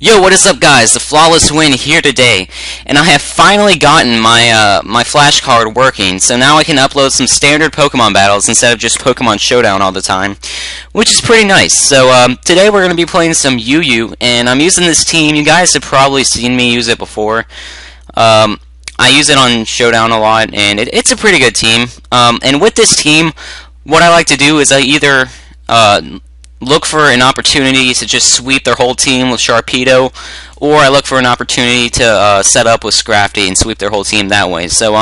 Yo, what is up, guys? TheFlawlessWin here today, and I have finally gotten my my flashcard working, so now I can upload some standard Pokemon battles instead of just Pokemon Showdown all the time, which is pretty nice. So today we're going to be playing some UU, and I'm using this team. You guys have probably seen me use it before. I use it on Showdown a lot, and it's a pretty good team. And with this team, what I like to do is I either look for an opportunity to just sweep their whole team with Sharpedo, or I look for an opportunity to set up with Scrafty and sweep their whole team that way. So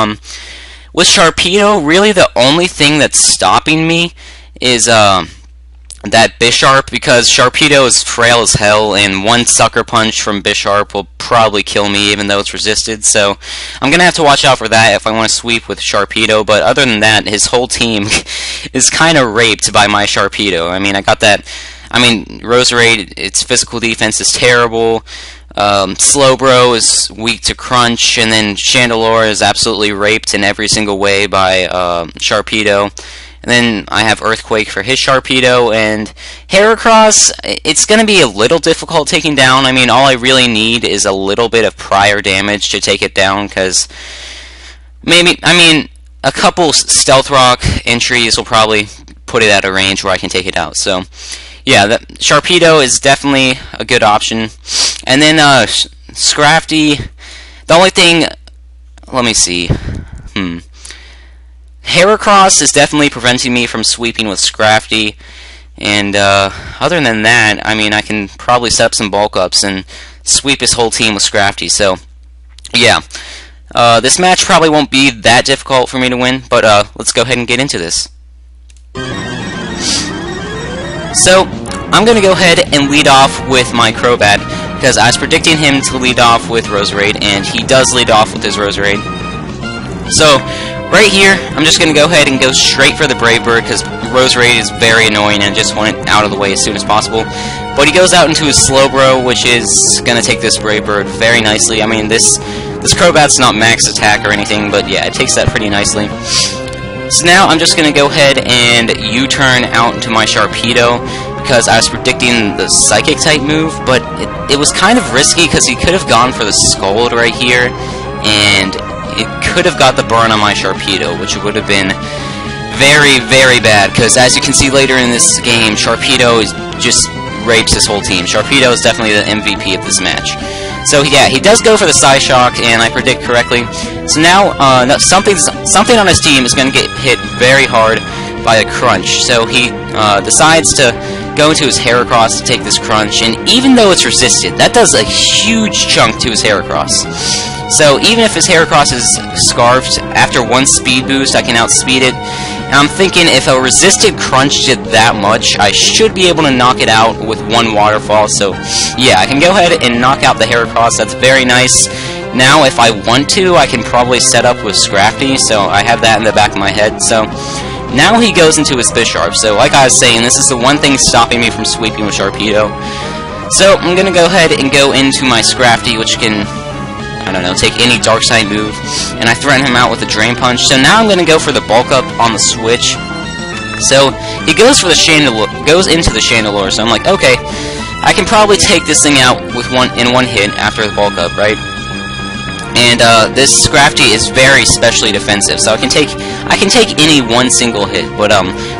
with Sharpedo, really the only thing that's stopping me is that Bisharp, because Sharpedo is frail as hell, and one Sucker Punch from Bisharp will probably kill me even though it's resisted, so I'm gonna have to watch out for that if I want to sweep with Sharpedo. But other than that, his whole team is kind of raped by my Sharpedo. I mean, I got that. I mean, Roserade, its physical defense is terrible. Slowbro is weak to Crunch, and then Chandelure is absolutely raped in every single way by Sharpedo. And then I have Earthquake for his Sharpedo, and Heracross, it's going to be a little difficult taking down. I mean, all I really need is a little bit of prior damage to take it down, because a couple Stealth Rock entries will probably put it at a range where I can take it out. So, yeah, Sharpedo is definitely a good option. And then Scrafty, the only thing, let me see, Heracross is definitely preventing me from sweeping with Scrafty, and other than that, I mean, I can probably set up some bulk ups and sweep his whole team with Scrafty. So, yeah, this match probably won't be that difficult for me to win, but let's go ahead and get into this. So, I'm going to go ahead and lead off with my Crobat, because I was predicting him to lead off with Roserade, and he does lead off with his Roserade. So, right here, I'm just going to go ahead and go straight for the Brave Bird, because Roserade is very annoying and I just want it out of the way as soon as possible. But he goes out into his Slowbro, which is going to take this Brave Bird very nicely. I mean, this Crobat's not max attack or anything, but yeah, it takes that pretty nicely. So now I'm just going to go ahead and U-turn out into my Sharpedo, because I was predicting the Psychic type move, but it was kind of risky because he could have gone for the Scald right here, and it could have got the burn on my Sharpedo, which would have been very, very bad, because as you can see later in this game, Sharpedo just rapes his whole team. Sharpedo is definitely the MVP of this match. So yeah, he does go for the Psyshock, and I predict correctly. So now, something on his team is going to get hit very hard by a Crunch. So he decides to go into his Heracross to take this Crunch, and even though it's resisted, that does a huge chunk to his Heracross. So even if his Heracross is scarfed, after one speed boost, I can outspeed it. And I'm thinking if a resisted Crunch did that much, I should be able to knock it out with one Waterfall. So yeah, I can go ahead and knock out the Heracross. That's very nice. Now, if I want to, I can probably set up with Scrafty, so I have that in the back of my head. So now he goes into his Bisharp. So like I was saying, this is the one thing stopping me from sweeping with Sharpedo. So I'm going to go ahead and go into my Scrafty, which can, I don't know, take any Dark Side move, and I threaten him out with a Drain Punch. So now I'm going to go for the Bulk Up on the switch. So he goes for the Chandelure, goes into the Chandelure. So I'm like, okay, I can probably take this thing out with one hit after the Bulk Up, right? And this Scrafty is very specially defensive, so I can take any one single hit. But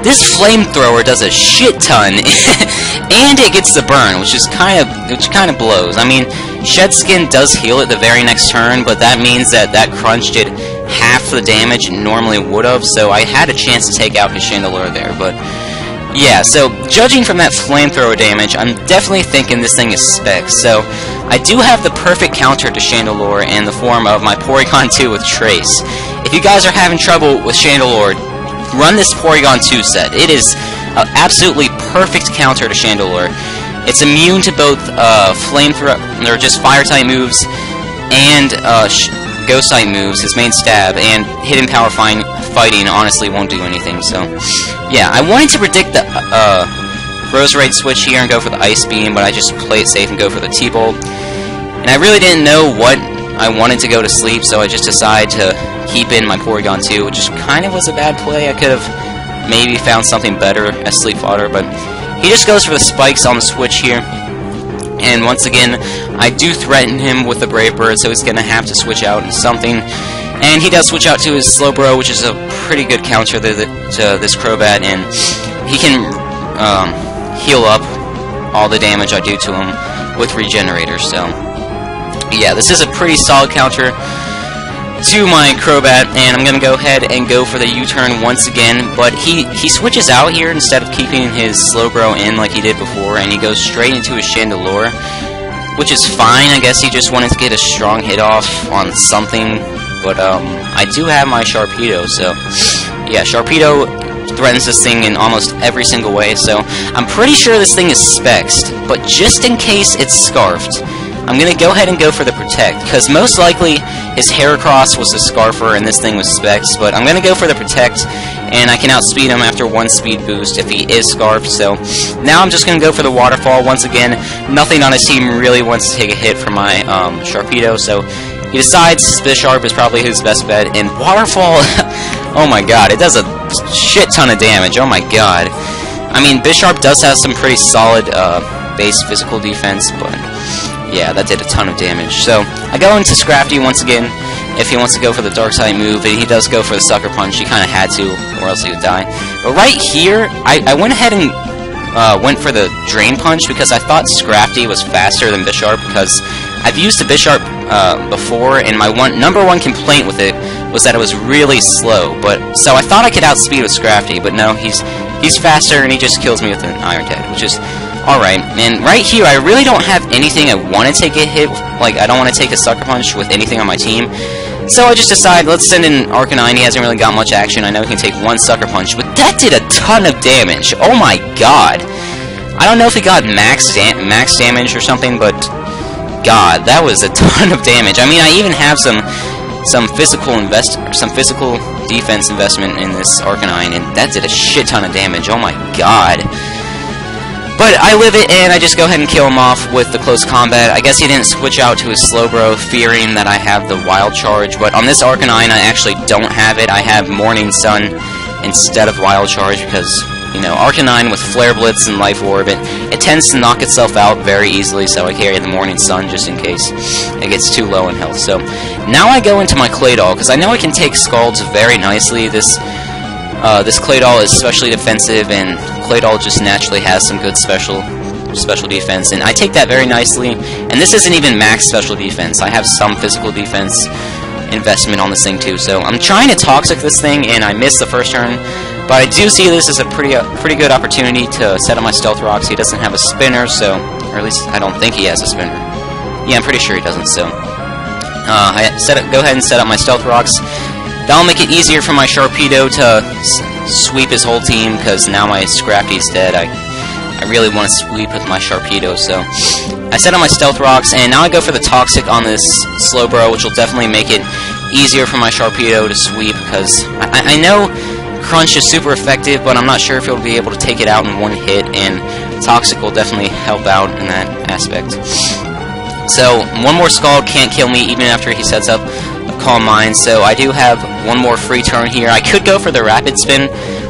this Flamethrower does a shit ton, and it gets the burn, which kind of blows. I mean, Shed Skin does heal it the very next turn, but that means that Crunch did half the damage it normally would have. So I had a chance to take out his Chandelure there, but yeah. So judging from that Flamethrower damage, I'm definitely thinking this thing is specs. So I do have the perfect counter to Chandelure in the form of my Porygon 2 with Trace. If you guys are having trouble with Chandelure, run this Porygon 2 set. It is an absolutely perfect counter to Chandelure. It's immune to both Flamethrower, or just Fire-type moves, and Ghost-type moves, his main stab, and Hidden Power Fighting honestly won't do anything. So yeah, I wanted to predict the Roserade switch here and go for the Ice Beam, but I just play it safe and go for the T-Bolt. And I really didn't know what I wanted to go to sleep, so I just decided to keep in my Porygon 2, which just kind of was a bad play. I could have maybe found something better as sleep fodder, but he just goes for the spikes on the switch here. And once again, I do threaten him with the Brave Bird, so he's gonna have to switch out to something. And he does switch out to his Slowbro, which is a pretty good counter to this Crobat, and he can heal up all the damage I do to him with Regenerator. So yeah, this is a pretty solid counter to my Crobat, and I'm gonna go ahead and go for the U-turn once again, but he switches out here instead of keeping his Slowbro in like he did before, and he goes straight into his Chandelure, which is fine. I guess he just wanted to get a strong hit off on something, but I do have my Sharpedo, so yeah, Sharpedo threatens this thing in almost every single way, so I'm pretty sure this thing is Spexed, but just in case it's Scarfed, I'm gonna go ahead and go for the Protect, because most likely his Heracross was the Scarfer and this thing was Specs, but I'm gonna go for the Protect, and I can outspeed him after 1 speed boost if he is Scarfed. So now I'm just gonna go for the Waterfall once again. Nothing on his team really wants to take a hit from my Sharpedo, so he decides Bisharp is probably his best bet, and Waterfall, oh my god, it does a shit ton of damage, oh my god. I mean, Bisharp does have some pretty solid base physical defense, but yeah, that did a ton of damage. So I go into Scrafty once again if he wants to go for the Dark Side move, and he does go for the Sucker Punch. He kind of had to, or else he would die. But right here, I went ahead and went for the Drain Punch because I thought Scrafty was faster than Bisharp, because I've used the Bisharp before, and my number one complaint with it was that it was really slow. But so I thought I could outspeed with Scrafty, but no, he's faster, and he just kills me with an Iron Head, which is alright. And right here, I really don't have anything I want to take a hit, like I don't want to take a Sucker Punch with anything on my team. So I just decide, let's send in Arcanine. He hasn't really got much action. I know he can take 1 Sucker Punch, but that did a ton of damage. Oh my god. I don't know if he got max damage or something, but god, that was a ton of damage. I mean, I even have some physical defense investment in this Arcanine, and that did a shit ton of damage. Oh my god. But I live it, and I just go ahead and kill him off with the Close Combat. I guess he didn't switch out to his Slowbro, fearing that I have the Wild Charge, but on this Arcanine, I actually don't have it. I have Morning Sun instead of Wild Charge, because, you know, Arcanine with Flare Blitz and Life Orb, it tends to knock itself out very easily, so I carry the Morning Sun just in case it gets too low in health. So now I go into my Claydol, because I know I can take Scalds very nicely. This Claydol is especially defensive, and Claydol just naturally has some good special defense, and I take that very nicely. And this isn't even max special defense. I have some physical defense investment on this thing too. So I'm trying to Toxic this thing, and I missed the first turn. But I do see this as a pretty good opportunity to set up my Stealth Rocks. He doesn't have a spinner, so, or at least I don't think he has a spinner. Yeah, I'm pretty sure he doesn't. So go ahead and set up my Stealth Rocks. That'll make it easier for my Sharpedo to sweep his whole team, because now my Scrafty's dead. I really want to sweep with my Sharpedo, so I set up my Stealth Rocks, and now I go for the Toxic on this Slowbro, which will definitely make it easier for my Sharpedo to sweep, because I know Crunch is super effective, but I'm not sure if he'll be able to take it out in 1 hit, and Toxic will definitely help out in that aspect. So 1 more Scald can't kill me even after he sets up Calm Mind, so I do have 1 more free turn here. I could go for the Rapid Spin,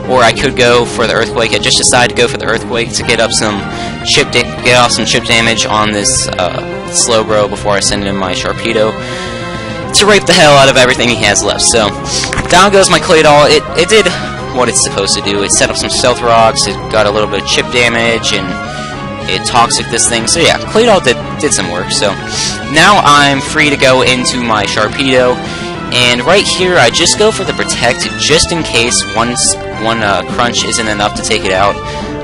or I could go for the Earthquake. I just decided to go for the Earthquake to get off some chip damage on this Slowbro before I send in my Sharpedo to rape the hell out of everything he has left. So down goes my Claydol. It did what it's supposed to do. It set up some Stealth Rocks, it got a little bit of chip damage, and it Toxic this thing. So yeah, Claydol did some work. So now I'm free to go into my Sharpedo, and right here I just go for the Protect just in case one Crunch isn't enough to take it out.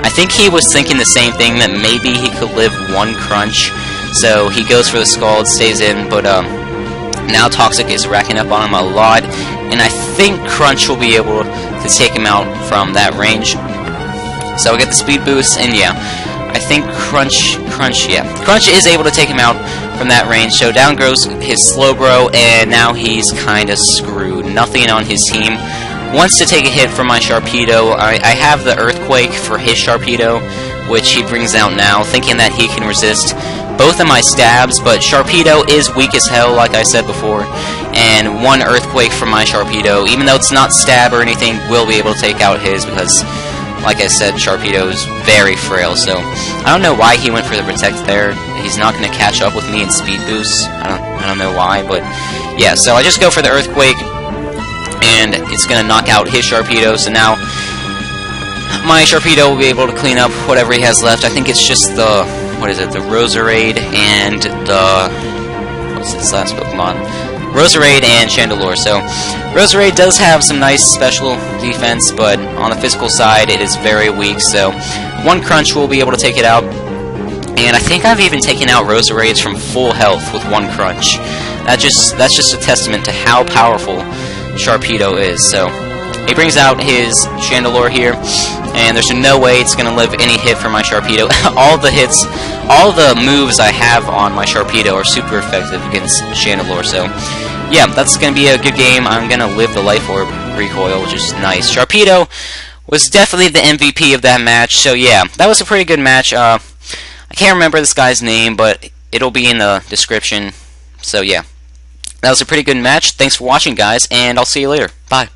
I think he was thinking the same thing, that maybe he could live 1 Crunch, so he goes for the Scald, stays in, but now Toxic is racking up on him a lot, and I think Crunch will be able to take him out from that range. So I get the speed boost, and yeah, I think Crunch is able to take him out from that range. So down goes his Slowbro, and now he's kind of screwed. Nothing on his team wants to take a hit from my Sharpedo. I have the Earthquake for his Sharpedo, which he brings out now, thinking that he can resist both of my stabs, but Sharpedo is weak as hell, like I said before, and 1 Earthquake from my Sharpedo, even though it's not stab or anything, will be able to take out his, because like I said, Sharpedo is very frail, so I don't know why he went for the Protect there. He's not going to catch up with me in speed boost. I don't know why, but yeah, so I just go for the Earthquake, and it's going to knock out his Sharpedo, so now my Sharpedo will be able to clean up whatever he has left. I think it's just the, what is it, the Roserade and the, what's this last Pokemon? Roserade and Chandelure. So Roserade does have some nice special defense, but on the physical side it is very weak, so one crunch will be able to take it out. And I think I've even taken out Roserades from full health with one crunch. That's just a testament to how powerful Sharpedo is. So he brings out his Chandelure here, and there's no way it's going to live any hit from my Sharpedo. All the hits, all the moves I have on my Sharpedo are super effective against Chandelure, so yeah, that's going to be a good game. I'm going to live the Life Orb recoil, which is nice. Sharpedo was definitely the MVP of that match, so yeah, that was a pretty good match. I can't remember this guy's name, but it'll be in the description, so yeah. That was a pretty good match. Thanks for watching, guys, and I'll see you later. Bye.